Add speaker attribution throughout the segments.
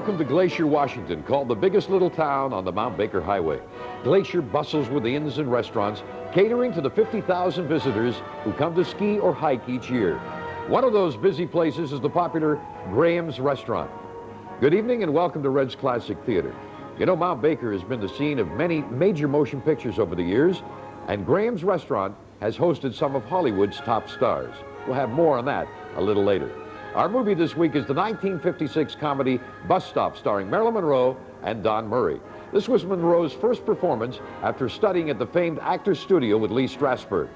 Speaker 1: Welcome to Glacier, Washington, called the biggest little town on the Mount Baker Highway. Glacier bustles with inns and restaurants, catering to the 50,000 visitors who come to ski or hike each year. One of those busy places is the popular Graham's Restaurant. Good evening and welcome to Red's Classic Theater. You know, Mount Baker has been the scene of many major motion pictures over the years, and Graham's Restaurant has hosted some of Hollywood's top stars. We'll have more on that a little later. Our movie this week is the 1956 comedy Bus Stop, starring Marilyn Monroe and Don Murray. This was Monroe's first performance after studying at the famed Actors Studio with Lee Strasberg.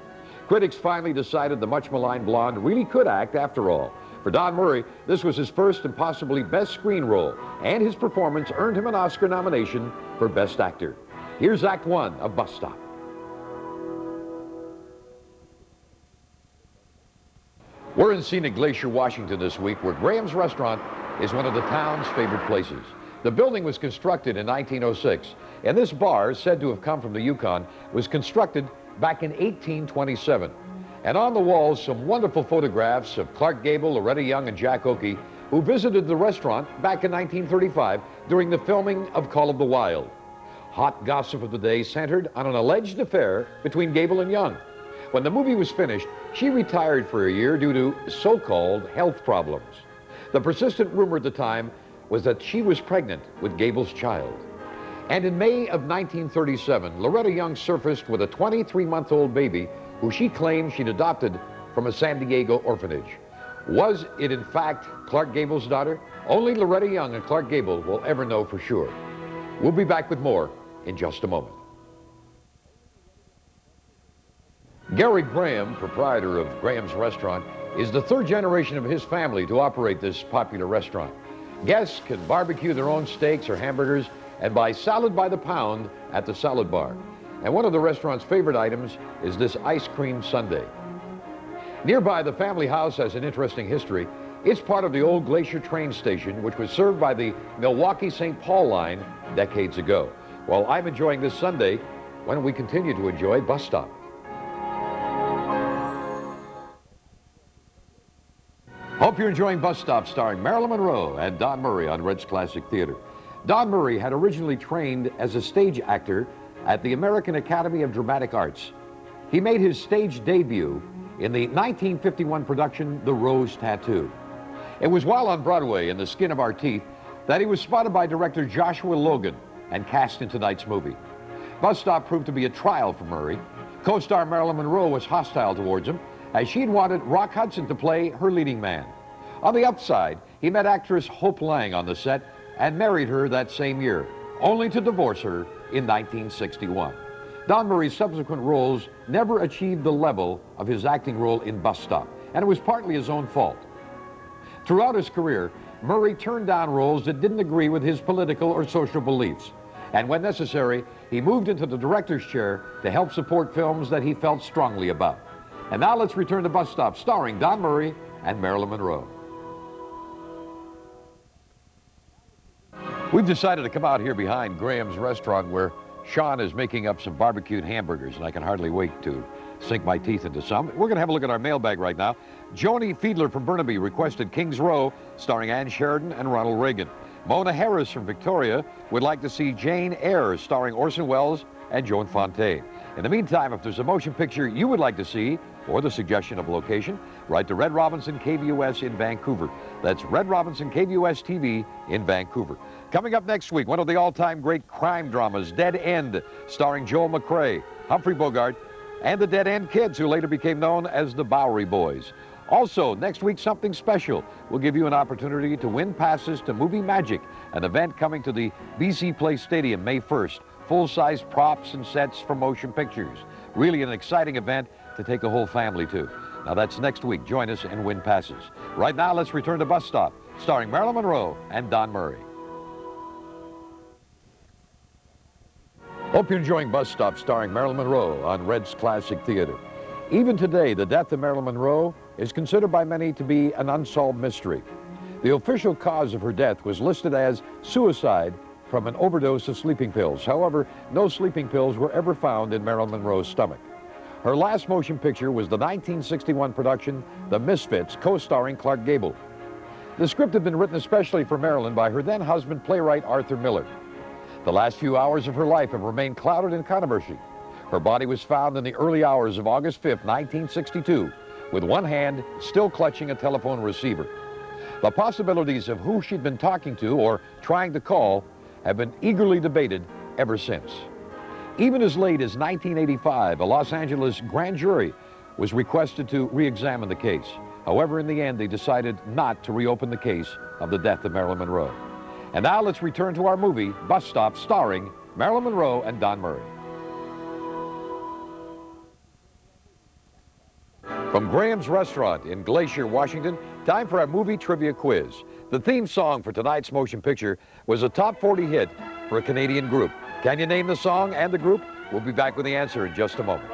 Speaker 1: Critics finally decided the much-maligned blonde really could act after all. For Don Murray, this was his first and possibly best screen role, and his performance earned him an Oscar nomination for Best Actor. Here's Act One of Bus Stop. We're in scenic Glacier, Washington this week, where Graham's Restaurant is one of the town's favorite places. The building was constructed in 1906, and this bar, said to have come from the Yukon, was constructed back in 1827. And on the walls, some wonderful photographs of Clark Gable, Loretta Young, and Jack Oakey, who visited the restaurant back in 1935 during the filming of Call of the Wild. Hot gossip of the day centered on an alleged affair between Gable and Young. When the movie was finished, she retired for a year due to so-called health problems. The persistent rumor at the time was that she was pregnant with Gable's child. And in May of 1937, Loretta Young surfaced with a 23-month-old baby who she claimed she'd adopted from a San Diego orphanage. Was it in fact Clark Gable's daughter? Only Loretta Young and Clark Gable will ever know for sure. We'll be back with more in just a moment. Gary Graham, proprietor of Graham's Restaurant, is the third generation of his family to operate this popular restaurant. Guests can barbecue their own steaks or hamburgers and buy salad by the pound at the salad bar. And one of the restaurant's favorite items is this ice cream sundae. Nearby, the family house has an interesting history. It's part of the old Glacier train station, which was served by the Milwaukee-St. Paul line decades ago. While I'm enjoying this sundae, why don't we continue to enjoy Bus Stop? Hope you're enjoying Bus Stop, starring Marilyn Monroe and Don Murray on Red's Classic Theater. Don Murray had originally trained as a stage actor at the American Academy of Dramatic Arts. He made his stage debut in the 1951 production, The Rose Tattoo. It was while on Broadway in The Skin of Our Teeth that he was spotted by director Joshua Logan and cast in tonight's movie. Bus Stop proved to be a trial for Murray. Co-star Marilyn Monroe was hostile towards him, as she'd wanted Rock Hudson to play her leading man. On the upside, he met actress Hope Lang on the set and married her that same year, only to divorce her in 1961. Don Murray's subsequent roles never achieved the level of his acting role in Bus Stop, and it was partly his own fault. Throughout his career, Murray turned down roles that didn't agree with his political or social beliefs. And when necessary, he moved into the director's chair to help support films that he felt strongly about. And now let's return to Bus Stop, starring Don Murray and Marilyn Monroe. We've decided to come out here behind Graham's Restaurant, where Sean is making up some barbecued hamburgers, and I can hardly wait to sink my teeth into some. We're going to have a look at our mailbag right now. Joni Fiedler from Burnaby requested King's Row, starring Ann Sheridan and Ronald Reagan. Mona Harris from Victoria would like to see Jane Eyre, starring Orson Welles and Joan Fontaine. In the meantime, if there's a motion picture you would like to see, or the suggestion of location, write to Red Robinson KVUS in Vancouver. That's Red Robinson KVUS TV in Vancouver. Coming up next week, one of the all-time great crime dramas, Dead End, starring Joel McCrea, Humphrey Bogart, and the Dead End Kids, who later became known as the Bowery Boys. Also, next week, something special. We'll give you an opportunity to win passes to Movie Magic, an event coming to the BC Place Stadium May 1st. Full-size props and sets for motion pictures. Really an exciting event to take a whole family to. Now that's next week. Join us and win passes. Right now, let's return to Bus Stop, starring Marilyn Monroe and Don Murray. Hope you're enjoying Bus Stop, starring Marilyn Monroe on Red's Classic Theater. Even today, the death of Marilyn Monroe is considered by many to be an unsolved mystery. The official cause of her death was listed as suicide from an overdose of sleeping pills. However, no sleeping pills were ever found in Marilyn Monroe's stomach. Her last motion picture was the 1961 production, The Misfits, co-starring Clark Gable. The script had been written especially for Marilyn by her then husband, playwright Arthur Miller. The last few hours of her life have remained clouded in controversy. Her body was found in the early hours of August 5, 1962, with one hand still clutching a telephone receiver. The possibilities of who she'd been talking to or trying to call have been eagerly debated ever since. Even as late as 1985, a Los Angeles grand jury was requested to re-examine the case. However, in the end, they decided not to reopen the case of the death of Marilyn Monroe. And now let's return to our movie, Bus Stop, starring Marilyn Monroe and Don Murray. From Graham's Restaurant in Glacier, Washington, time for our movie trivia quiz. The theme song for tonight's motion picture was a top 40 hit for a Canadian group. Can you name the song and the group? We'll be back with the answer in just a moment.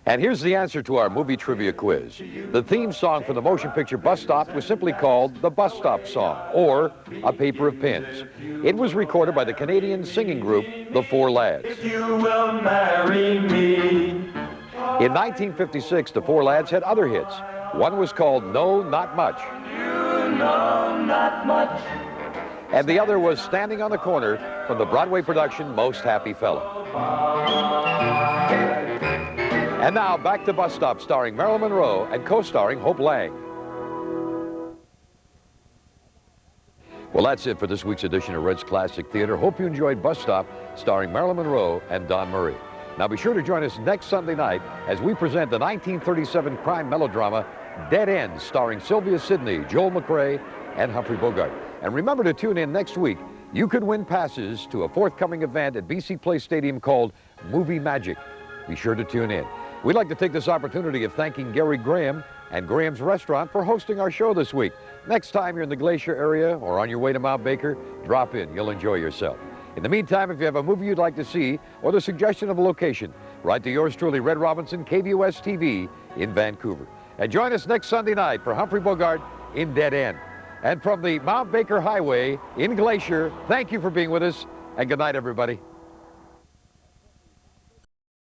Speaker 1: And here's the answer to our movie trivia quiz. The theme song for the motion picture Bus Stop was simply called the Bus Stop Song, or A Paper of Pins. It was recorded by the Canadian singing group, The Four Lads.
Speaker 2: If you will marry me.
Speaker 1: In 1956, the Four Lads had other hits. One was called No, Not Much.
Speaker 2: You know not much.
Speaker 1: And the other was Standing on the Corner from the Broadway production Most Happy Fella. And now, back to Bus Stop, starring Marilyn Monroe and co-starring Hope Lang. Well, that's it for this week's edition of Red's Classic Theater. Hope you enjoyed Bus Stop, starring Marilyn Monroe and Don Murray. Now, be sure to join us next Sunday night as we present the 1937 crime melodrama Dead End, starring Sylvia Sidney, Joel McCrea, and Humphrey Bogart. And remember to tune in next week. You could win passes to a forthcoming event at BC Place Stadium called Movie Magic. Be sure to tune in. We'd like to take this opportunity of thanking Gary Graham and Graham's Restaurant for hosting our show this week. Next time you're in the Glacier area or on your way to Mount Baker, drop in. You'll enjoy yourself. In the meantime, if you have a movie you'd like to see or the suggestion of a location, write to yours truly, Red Robinson, KVOS TV in Vancouver. And join us next Sunday night for Humphrey Bogart in Dead End. And from the Mount Baker Highway in Glacier, thank you for being with us, and good night, everybody.